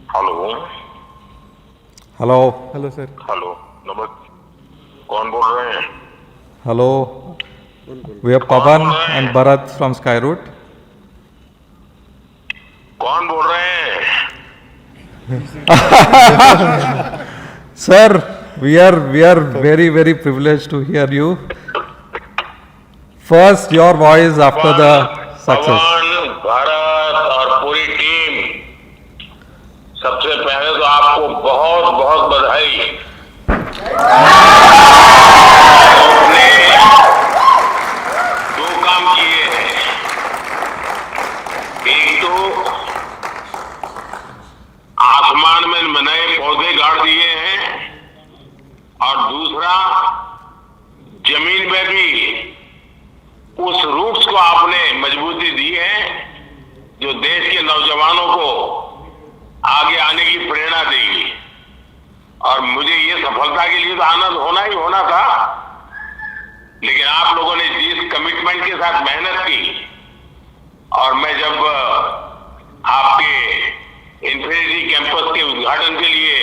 Hello. Hello. Hello sir. Hello, नमस्ते। कौन बोल रहे हैं? हेलो, we are कौन Pavan बोल रहे and हैं? Bharat from Skyroot. कौन बोल रहे हैं? Sir, we are very privileged to hear you. First, your voice after the success. पवन, भारत और पूरी टीम, सबसे पहले तो आपको बहुत बहुत बधाई। आपने दो काम किए हैं। एक तो आसमान में नए पौधे गाड़ दिए हैं और दूसरा जमीन में भी उस रूट्स को आपने मजबूती दी है जो देश के नौजवानों को आगे आने की प्रेरणा देगी। और मुझे ये सफलता के लिए तो आनंद होना ही होना था, लेकिन आप लोगों ने जिस कमिटमेंट के साथ मेहनत की, और मैं जब आपके इंफिनिटी कैंपस के उद्घाटन के लिए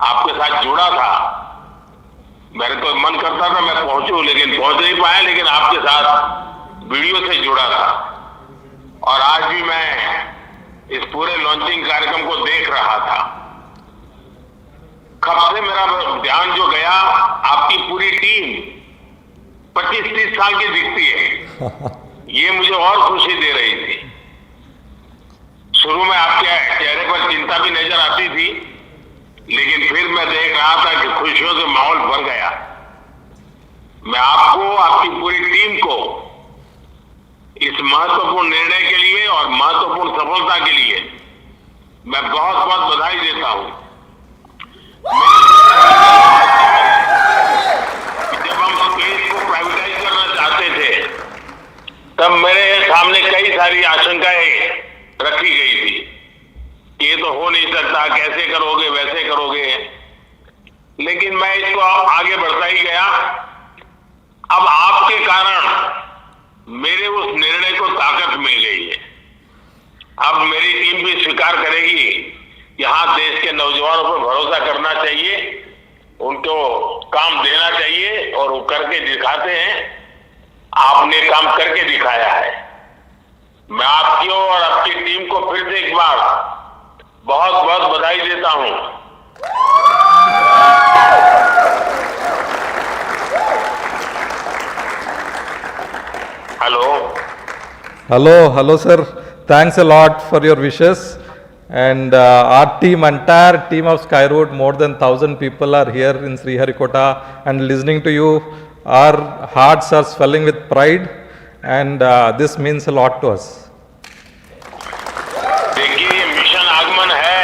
आपके साथ जुड़ा था, मेरे को मन करता था मैं पहुंचूं, लेकिन पहुंच नहीं पाया, लेकिन आपके साथ वीडियो से जुड़ा था। और आज भी मैं इस पूरे लॉन्चिंग कार्यक्रम को देख रहा था। कब से मेरा ध्यान जो गया, आपकी पूरी टीम 25-30 साल की दिखती है, ये मुझे और खुशी दे रही थी। शुरू में आपके चेहरे पर चिंता भी नजर आती थी, लेकिन फिर मैं देख रहा था कि खुशियों से माहौल भर गया। मैं आपको, आपकी पूरी टीम को इस महत्वपूर्ण निर्णय के लिए और महत्वपूर्ण सफलता के लिए मैं बहुत बहुत बधाई देता हूं। जब हम स्पेस को प्राइवेटाइज करना चाहते थे, तब मेरे सामने कई सारी आशंकाएं रखी गई थी। ये तो हो नहीं सकता, कैसे करोगे, वैसे करोगे, लेकिन मैं इसको आगे बढ़ता ही गया। अब आपके कारण मेरे उस निर्णय को ताकत मिल गई है। अब मेरी टीम भी स्वीकार करेगी, यहां देश के नौजवानों पर भरोसा करना चाहिए, उनको काम देना चाहिए, और वो करके दिखाते हैं। आपने काम करके दिखाया है। मैं आपकी और आपकी टीम को फिर से एक बार बहुत बहुत बधाई देता हूं। Hello, sir. Thanks a lot for your wishes. And our team, entire team of Skyroot, more than 1,000 people are here in Sriharikota and listening to you. Our hearts are swelling with pride, and this means a lot to us. देखिए, ये mission आगमन है।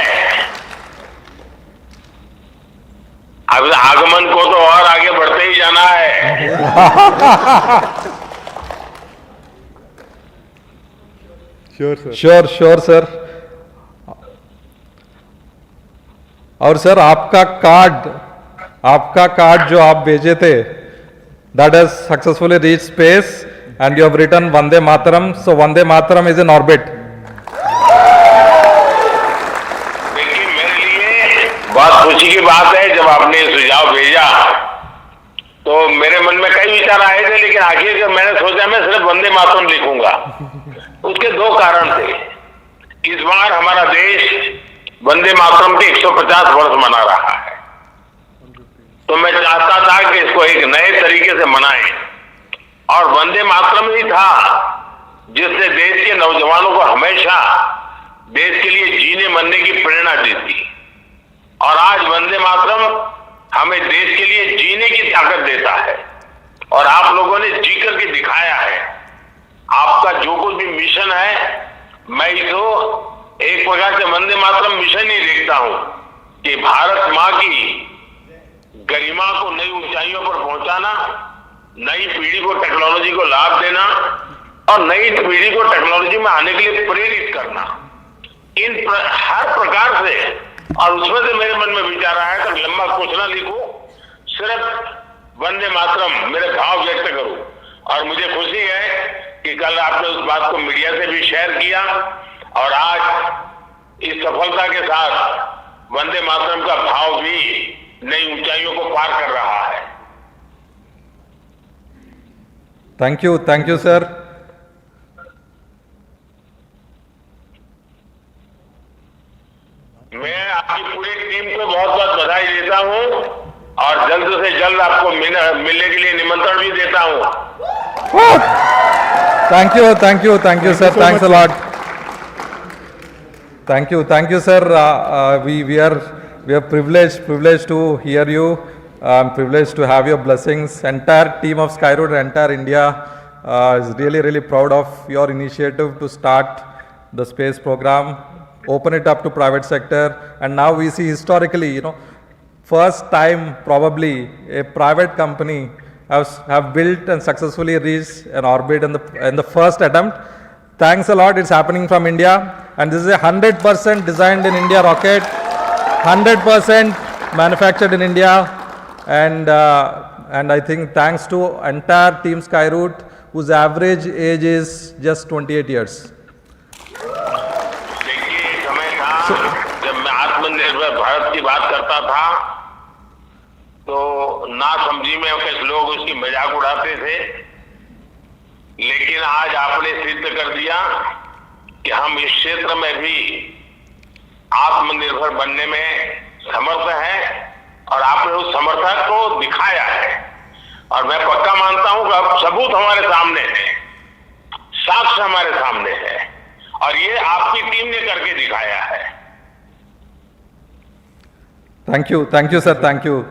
अब आगमन को तो और आगे बढ़ते ही जाना है। Sure sir. और सर, आपका कार्ड जो आप भेजे थे, that has successfully reached space and you have written Vande Mataram. So Vande Mataram is in orbit. देखिए, मेरे लिए बहुत खुशी की बात है, जब आपने सुझाव भेजा तो मेरे मन में कई विचार आए थे, लेकिन आखिर मैंने सोचा मैं सिर्फ वंदे मातरम लिखूंगा। उसके दो कारण थे। इस बार हमारा देश वंदे मातरम के 150 वर्ष मना रहा है, तो मैं चाहता था कि इसको एक नए तरीके से मनाएं, और वंदे मातरम ही था जिसने देश के नौजवानों को हमेशा देश के लिए जीने मरने की प्रेरणा दी थी। और आज वंदे मातरम हमें देश के लिए जीने की ताकत देता है, और आप लोगों ने जी करके दिखाया है। आपका जो कुछ भी मिशन है, मैं इसको एक प्रकार से वंदे मातरम मिशन ही देखता हूं कि भारत मां की गरिमा को नई ऊंचाइयों पर पहुंचाना, नई पीढ़ी को टेक्नोलॉजी को लाभ देना, और नई पीढ़ी को टेक्नोलॉजी में आने के लिए प्रेरित करना, हर प्रकार से। और उसमें से मेरे मन में विचार आया था, लंबा कुछ ना लिखूं, सिर्फ वंदे मातरम मेरे भाव व्यक्त करूं। और मुझे खुशी है कि कल आपने उस बात को मीडिया से भी शेयर किया, और आज इस सफलता के साथ वंदे मातरम का भाव भी नई ऊंचाइयों को पार कर रहा है। Thank you, sir. मैं आपकी पूरी टीम को बहुत बहुत बधाई देता हूं और जल्द से जल्द आपको मिलने के लिए निमंत्रण भी देता हूं। Thank you, sir. Thanks a lot. Thank you, sir. We are privileged to hear you. I'm privileged to have your blessings. Entire team of Skyroot, entire India is really proud of your initiative to start the space program, open it up to private sector, and now we see historically, first time probably a private company have built and successfully reached an orbit in the first attempt. Thanks a lot. It's happening from India, and this is a 100% designed in India rocket, 100% manufactured in India, and I think thanks to entire team Skyroot, whose average age is just 28 years. देखिए, समय था जब मैं आत्मनिर्भर भारत की बात करता था तो ना समझी में कुछ लोग उसकी मजाक उड़ाते थे, लेकिन आज आपने सिद्ध कर दिया कि हम इस क्षेत्र में भी आत्मनिर्भर बनने में समर्थ हैं और आपने उस समर्थक को दिखाया है। और मैं पक्का मानता हूं कि अब सबूत हमारे सामने है, साक्ष्य हमारे सामने है, और ये आपकी टीम ने करके दिखाया है। Thank you, sir. Thank you.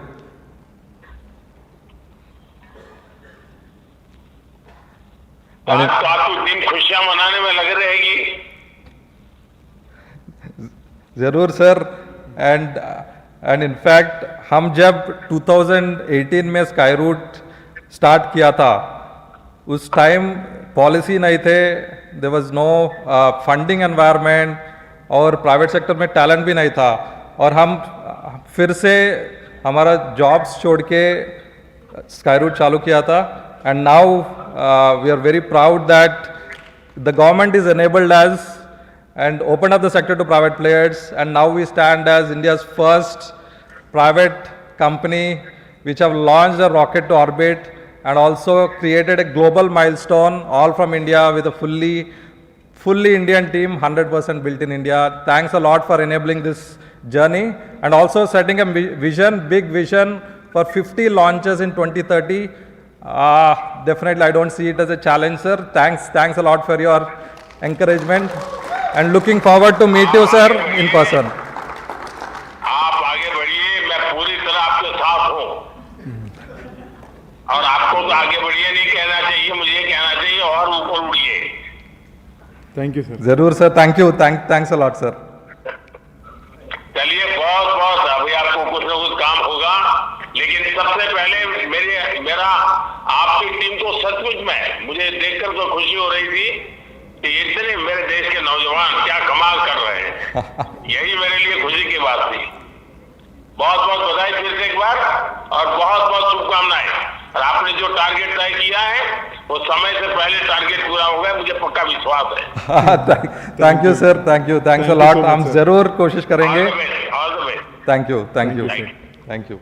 आज तो आपकी टीम खुशियां मनाने में लग रहेगी। जरूर सर, एंड इनफैक्ट हम जब 2018 में स्काईरूट स्टार्ट किया था, उस टाइम पॉलिसी नहीं थे, there was no funding environment और प्राइवेट सेक्टर में टैलेंट भी नहीं था, और हम फिर से हमारा जॉब्स छोड़ के स्काईरूट चालू किया था। And now we are very proud that the government is enabled us and opened up the sector to private players, and now we stand as India's first private company which have launched a rocket to orbit and also created a global milestone, all from India, with a fully Indian team, 100% built in India. Thanks a lot for enabling this journey and also setting a big vision for 50 launches in 2030. Definitely I don't see it as a challenge, sir. Thanks a lot for your encouragement and looking forward to meet you, sir, in person. आप आगे बढ़िए, मैं पूरी तरह आपके साथ हूँ, और आपको तो आगे बढ़िए नहीं कहना चाहिए, मुझे कहना चाहिए और ऊपर उड़िए। Thank you sir. जरूर sir, thank you, thanks a lot sir. चलिए, बहुत अभी आपको कुछ न कुछ काम होगा, लेकिन सबसे पहले मेरा आपकी टीम को सचमुच में मुझे देखकर तो खुशी हो रही थी कि इतने मेरे देश के नौजवान क्या कमाल कर रहे हैं। यही मेरे लिए खुशी की बात थी। बहुत बहुत बधाई फिर से एक बार, और बहुत बहुत शुभकामनाएं। और आपने जो टारगेट तय किया है वो समय से पहले टारगेट पूरा होगा, मुझे पक्का विश्वास है। Thank you sir, thanks a lot. हम जरूर कोशिश करेंगे। All the best. Thank you.